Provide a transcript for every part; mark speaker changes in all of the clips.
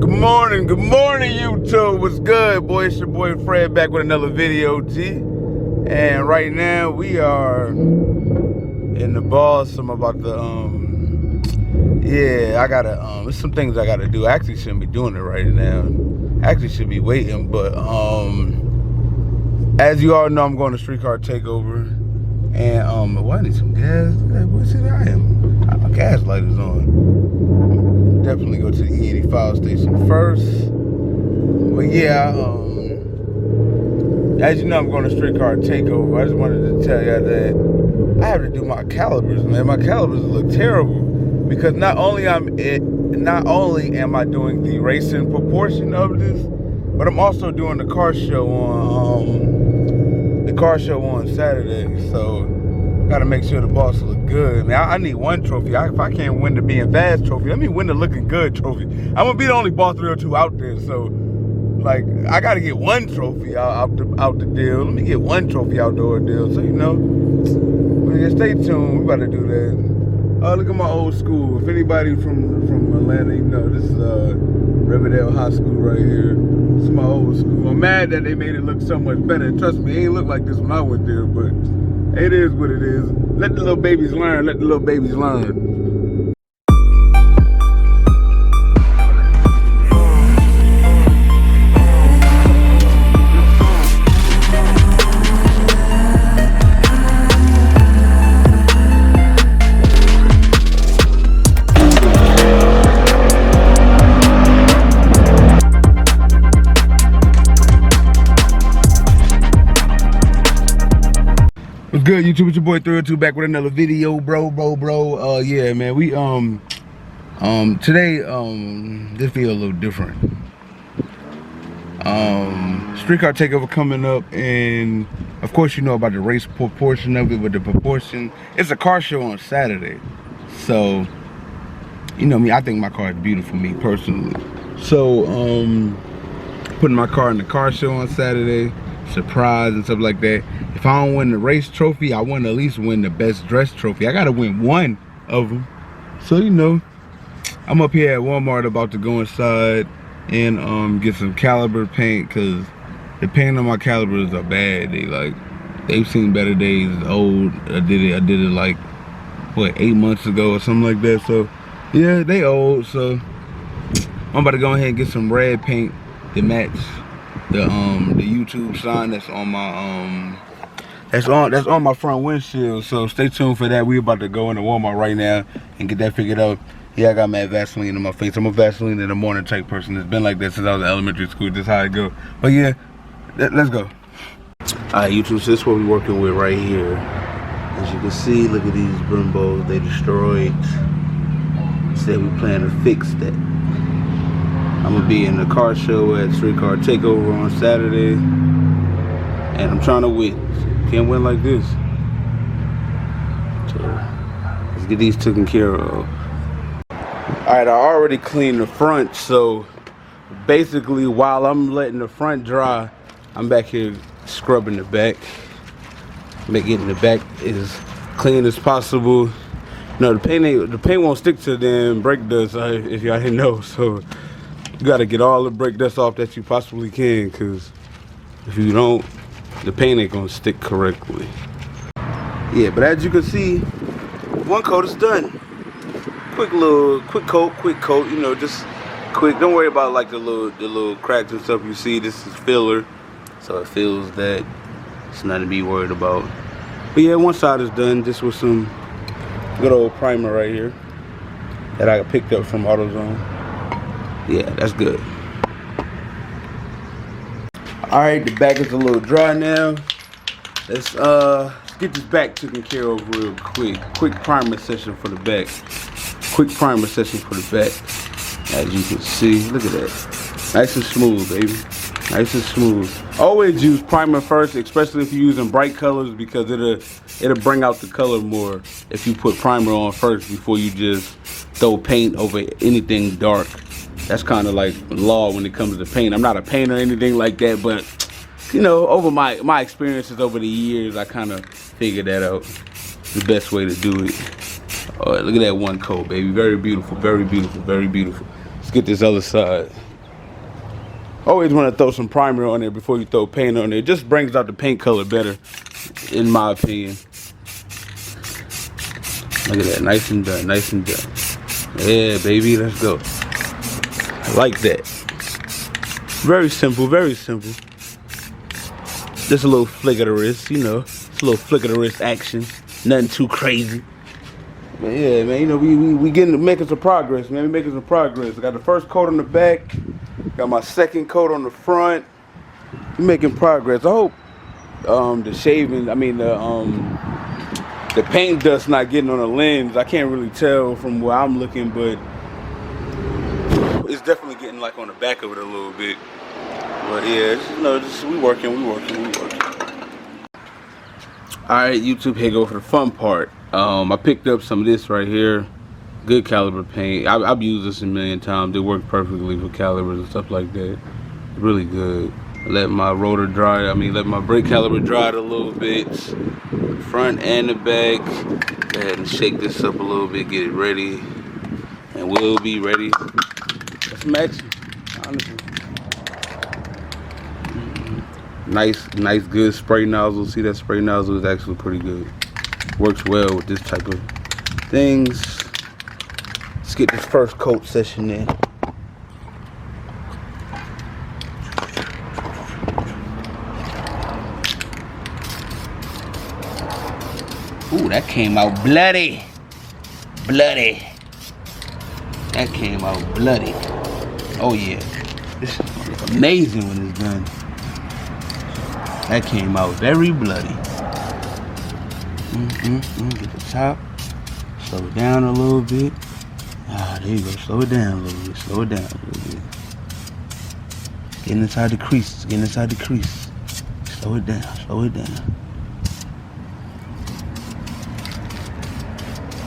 Speaker 1: Good morning, YouTube. What's good, boy? It's your boy Fred back with another video, G. And right now we are in the boss. I'm about to, I gotta, there's some things I gotta do. I actually shouldn't be doing it right now. I actually should be waiting, but, as you all know, I'm going to streetcar takeover. And, I need some gas. Boy, see there I am. My gas light is on. Definitely go to the E85 station first. But yeah, as you know, I'm going to streetcar takeover. I just wanted to tell you that I have to do my calipers, man. My calipers look terrible because not only am I doing the racing proportion of this, but I'm also doing the car show on Saturday. So gotta make sure the boss look good, man. I need one trophy. If I can't win the being fast trophy, let me win the looking good trophy. I'm gonna be the only boss 302 out there, so like I gotta get one trophy out the deal. Let me get one trophy out the ordeal. So you know, yeah, stay tuned. We about to do that. Oh, look at my old school. If anybody from Atlanta, you know this is Riverdale High School right here. This is my old school. I'm mad that they made it look so much better. Trust me, it ain't look like this when I went there, but it is what it is. Let the little babies learn. Let the little babies learn. What's good, YouTube? It's your boy 302 back with another video, bro. Yeah, man, we today this video a little different. Streetcar takeover coming up, and of course you know about the race proportion of it. With the proportion, it's a car show on Saturday, so you know me, I think my car is beautiful, me personally. So putting my car in the car show on Saturday, surprise and stuff like that. If I don't win the race trophy, I want to at least win the best dressed trophy. I gotta win one of them. So you know, I'm up here at Walmart about to go inside and get some caliper paint, because the paint on my calipers are bad. They've seen better days. It's old. I did it like what, 8 months ago or something like that. So yeah, they old. So I'm about to go ahead and get some red paint to match the YouTube sign that's on my that's on my front windshield. So stay tuned for that. We about to go into Walmart right now and get that figured out. Yeah, I got mad Vaseline in my face. I'm a Vaseline in the morning type person. It's been like that since I was in elementary school. This is how I go. But yeah, let's go. Alright, YouTube, so this is what we're working with right here. As you can see, look at these Brimbos. They destroyed. Said we plan to fix that. I'm gonna be in the car show at Streetcar Takeover on Saturday, and I'm trying to win. Can't win like this. So let's get these taken care of. Alright, I already cleaned the front, so basically while I'm letting the front dry, I'm back here scrubbing the back, getting the back as clean as possible. No, the paint won't stick to the brake dust, if y'all didn't know. So you gotta get all the brake dust off that you possibly can, because if you don't, the paint ain't gonna stick correctly. Yeah, but as you can see, one coat is done. Quick coat, you know, just quick. Don't worry about like the little cracks and stuff you see. This is filler, so it feels that it's nothing to be worried about. But yeah, one side is done, just with some good old primer right here that I picked up from AutoZone. Yeah, that's good. Alright, the back is a little dry now. Let's get this back taken care of real quick. Quick primer session for the back. As you can see, look at that. Nice and smooth, baby. Nice and smooth. Always use primer first, especially if you're using bright colors, because it'll bring out the color more if you put primer on first before you just throw paint over anything dark. That's kind of like law when it comes to paint. I'm not a painter or anything like that, but you know, over my experiences over the years, I kind of figured that out, the best way to do it. All right, look at that one coat, baby. Very beautiful, very beautiful, very beautiful. Let's get this other side. Always want to throw some primer on there before you throw paint on there. It just brings out the paint color better, in my opinion. Look at that, nice and done, nice and done. Yeah, baby, let's go. I like that. Very simple, very simple. Just a little flick of the wrist, you know. It's a little flick of the wrist action. Nothing too crazy. But yeah, man, you know, we making some progress, man. We making some progress. I got the first coat on the back. Got my second coat on the front. We making progress. I hope the shaving, the paint dust not getting on the lens. I can't really tell from where I'm looking, but it's definitely getting like on the back of it a little bit. But yeah, you know, we working. Alright, YouTube, here go for the fun part. I picked up some of this right here. Good caliber paint. I've used this a million times. It works perfectly for calibers and stuff like that. Really good. Let my rotor dry. Let my brake caliber dry it a little bit. Front and the back. Go ahead and shake this up a little bit. Get it ready. And we'll be ready. Let's match it, honestly. Nice, good spray nozzle. See, that spray nozzle is actually pretty good. Works well with this type of things. Let's get this first coat session in. Ooh, that came out bloody. Bloody. That came out bloody. Oh yeah. This is amazing when it's done. That came out very bloody. Get the top. Slow it down a little bit. Ah, there you go. Slow it down a little bit. Slow it down a little bit. Getting inside the crease. Getting inside the crease. Slow it down. Slow it down.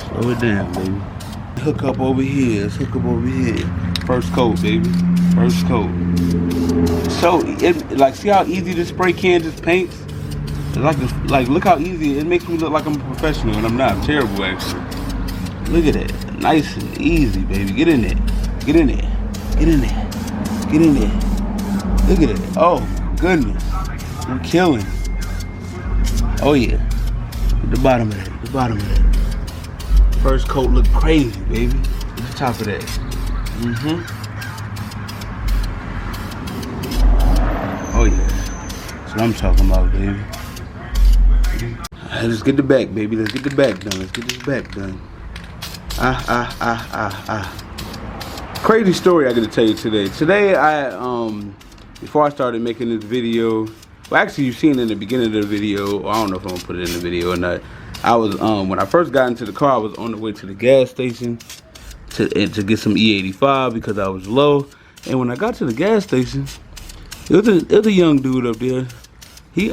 Speaker 1: Slow it down, baby. Hook up over here. Let's hook up over here. First coat, baby. First coat. So, see how easy this spray can just paints? Like, look how easy it makes me look like I'm a professional, and I'm not. I'm terrible, actually. Look at that. Nice and easy, baby. Get in there. Get in there. Get in there. Get in there. Look at it. Oh, my goodness. I'm killing. Oh, yeah. At the bottom of that. The bottom of that. First coat look crazy, baby. At the top of that. Oh, yeah. That's what I'm talking about, baby. Alright, let's get the back, baby. Let's get the back done. Let's get this back done. Crazy story I got to tell you today. Today, before I started making this video, well, actually, you've seen it in the beginning of the video. I don't know if I'm gonna put it in the video or not. I was, when I first got into the car, I was on the way to the gas station to get some E85 because I was low. And when I got to the gas station, it was a young dude up there. He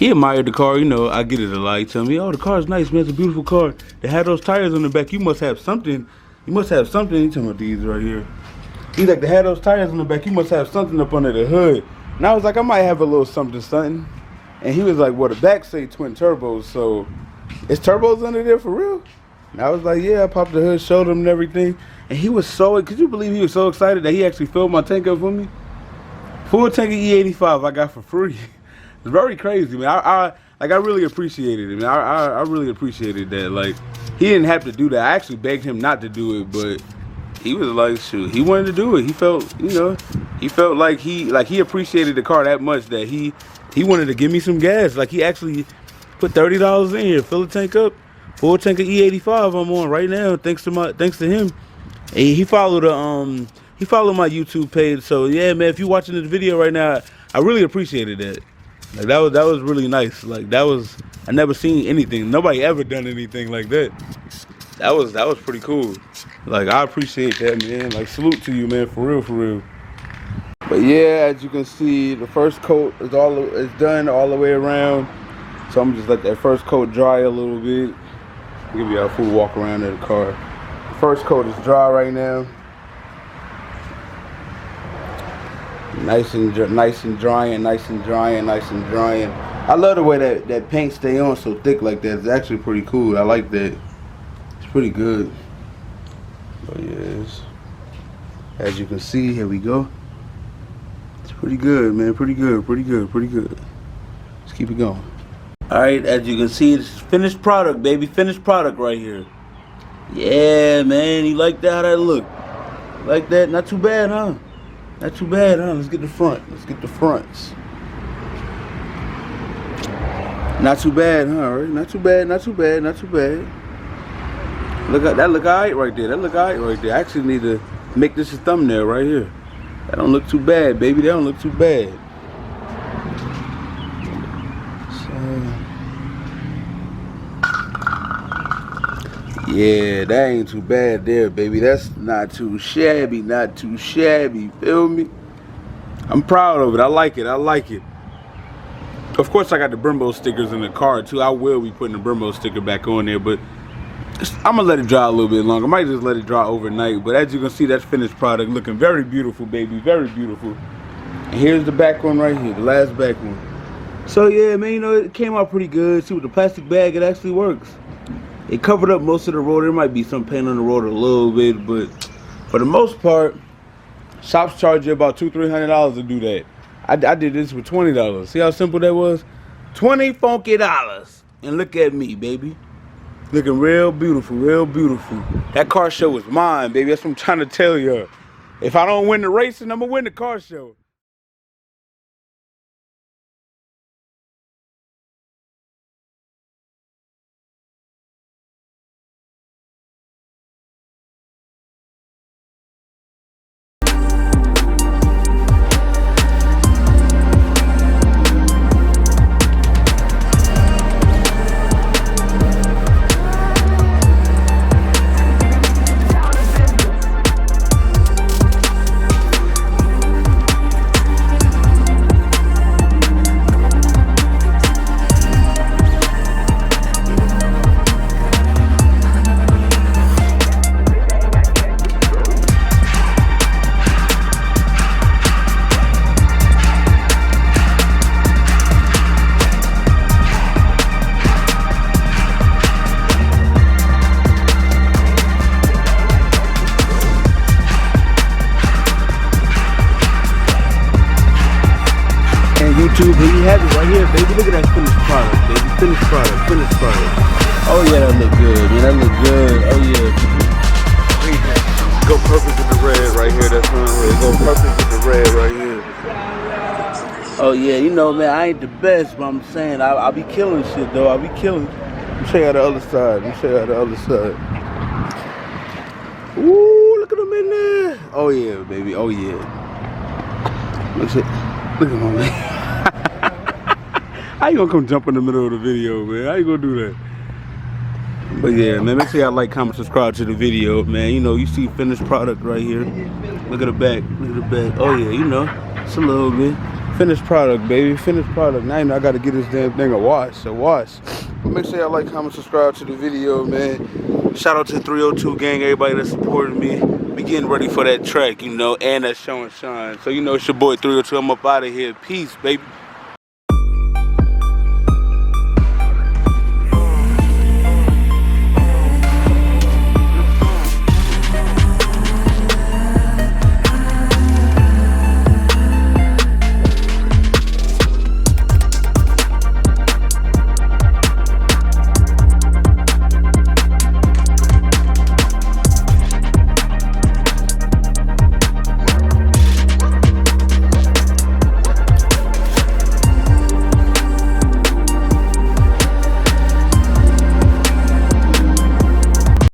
Speaker 1: admired the car, you know. I get it a lot. He tell me, "Oh, the car's nice, man. It's a beautiful car. They had those tires on the back. You must have something. You must have something." He talking about these right here. He's like, "They had those tires on the back. You must have something up under the hood." And I was like, "I might have a little something." And he was like, "Well, the back say twin turbos, so is turbos under there for real?" And I was like, "Yeah." I popped the hood, showed him and everything. And he was so, could you believe he was so excited that he actually filled my tank up for me? Full tank of E85 I got for free. It's very crazy, man. I really appreciated it, man. I really appreciated that. Like, he didn't have to do that. I actually begged him not to do it, but he was like, shoot, he wanted to do it. He felt, you know, he felt like he appreciated the car that much that he wanted to give me some gas. Like, he actually put $30 in here, fill the tank up. Full tank of E85 I'm on right now, thanks to him. And he followed my YouTube page. So yeah, man, if you're watching this video right now, I really appreciated that. Like, that was really nice. Like, I never seen anything. Nobody ever done anything like that. That was pretty cool. Like, I appreciate that, man. Like, salute to you, man, for real. But yeah, as you can see, the first coat is done all the way around. So I'm just let that first coat dry a little bit. Give you a full walk around of the car. The first coat is dry right now. Nice and drying. I love the way that paint stay on so thick like that. It's actually pretty cool. I like that. It's pretty good. But yes, as you can see, here we go. Pretty good, man. Pretty good. Let's keep it going. All right, as you can see, it's finished product, baby. Finished product right here. Yeah, man. You like that? How that look? Like that? Not too bad, huh? Not too bad, huh? Let's get the front. Let's get the fronts. Not too bad, huh? Right? Not too bad. Not too bad. Look at that. Look alright right there. I actually need to make this a thumbnail right here. That don't look too bad, baby. That don't look too bad. Yeah, that ain't too bad there, baby. That's not too shabby, feel me? I'm proud of it. I like it. Of course, I got the Brembo stickers in the car, too. I will be putting the Brembo sticker back on there, but I'm going to let it dry a little bit longer. I might just let it dry overnight, but as you can see, that's finished product. Looking very beautiful, baby. Very beautiful. And here's the back one right here, the last back one. So, yeah, man, you know, it came out pretty good. See, with the plastic bag, it actually works. It covered up most of the road. There might be some paint on the road a little bit, but for the most part, shops charge you about $200-300 to do that. I did this for $20. See how simple that was? $20 funky. And look at me, baby. Looking real beautiful. That car show is mine, baby. That's what I'm trying to tell you. If I don't win the racing, I'm going to win the car show. YouTube, here you have it right here, baby. Look at that finished product, baby. Finished product. Oh yeah, that look good, man. That look good. Oh yeah. Go perfect with the red right here. That's one way. Go perfect with the red right here. Oh yeah, you know, man, I ain't the best, but I'm saying I'll be killing shit though. I'll be killing. Let me show you the other side. Ooh, look at them in there. Oh yeah, baby. Oh yeah. Look at my man. How you gonna come jump in the middle of the video, man? How you gonna do that? But yeah, man, make sure y'all like, comment, subscribe to the video, man. You know, you see finished product right here. Look at the back. Oh yeah, you know, it's a little bit. Finished product, baby. Finished product. Now you know I gotta get this damn thing a wash. But make sure y'all like, comment, subscribe to the video, man. Shout out to the 302 gang, everybody that supported me. Be getting ready for that track, you know, and that show and shine. So you know it's your boy 302. I'm up out of here. Peace, baby.